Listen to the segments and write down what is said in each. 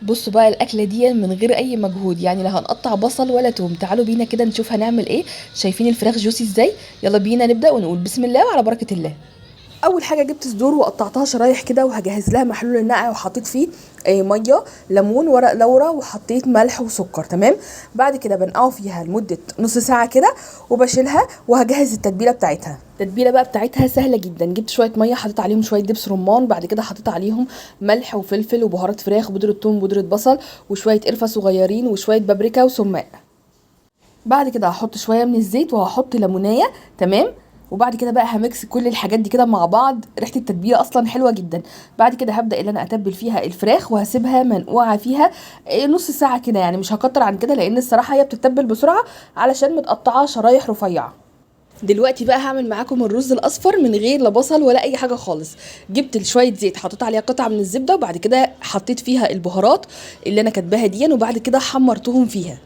بصوا بقى الاكله دي من غير اي مجهود، يعني لا هنقطع بصل ولا توم. تعالوا بينا كده نشوف هنعمل ايه. شايفين الفراخ جوسي ازاي؟ يلا بينا نبدا ونقول بسم الله وعلى بركه الله. اول حاجه جبت صدور وقطعتها شرايح كده، وهجهز لها محلول النقع وحطيت فيه ميه، ليمون، ورق لورا، وحطيت ملح وسكر. تمام. بعد كده بنقعه فيها لمده نص ساعه كده وبشيلها، وهجهز التتبيله بتاعتها. التتبيله بقى بتاعتها سهله جدا. جبت شويه ميه، حطيت عليهم شويه دبس رمان، بعد كده حطيت عليهم ملح وفلفل وبهارات فراخ وبودره ثوم وبودره بصل وشويه قرفه صغيرين وشويه بابريكا وسماق. بعد كده هحط شويه من الزيت وهحط ليمونيه. تمام. وبعد كده بقى هميكس كل الحاجات دي كده مع بعض. ريحه التتبيله اصلا حلوه جدا. بعد كده هبدا ان انا اتبل فيها الفراخ وهسيبها منقوعه فيها نص ساعه كده، يعني مش هكتر عن كده لان الصراحه هي بتتبل بسرعه علشان متقطعه شرايح رفيعه. دلوقتي بقى هعمل معاكم الرز الاصفر من غير لا بصل ولا اي حاجه خالص. جبت شويه زيت، حطيت عليها قطعه من الزبده، وبعد كده حطيت فيها البهارات اللي انا كاتباها دي، وبعد كده حمرتهم فيها.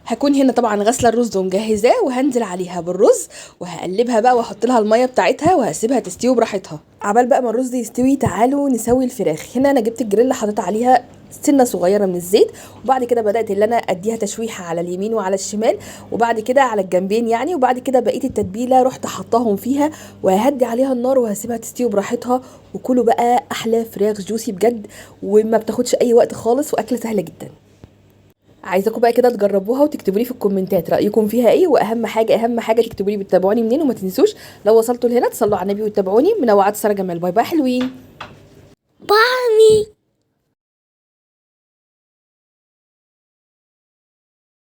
هكون هنا طبعا غاسله الرز ومجهزاه، وهنزل عليها بالرز وهقلبها بقى واحط لها الميه بتاعتها وهسيبها تستوي براحتها. عبال بقى ما الرز يستوي تعالوا نسوي الفراخ. هنا انا جبت الجريل، حطيت عليها سنه صغيره من الزيت، وبعد كده بدات ان انا اديها تشويحه على اليمين وعلى الشمال، وبعد كده على الجنبين يعني، وبعد كده بقيه التتبيله رحت حطاهم فيها، وههدي عليها النار وهسيبها تستوي براحتها. وكلوا بقى احلى فراخ جوسي بجد، وما بتاخدش اي وقت خالص، واكله سهله جدا. عايزاكم بقى كده تجربوها وتكتبوا لي في الكومنتات رايكم فيها ايه، واهم حاجه اهم حاجه تكتبوا لي بتتابعوني منين، وما تنسوش لو وصلتوا لهنا تصلوا على النبي وتتابعوني. منوعات ساره جمال. باي باي حلوين. بامي.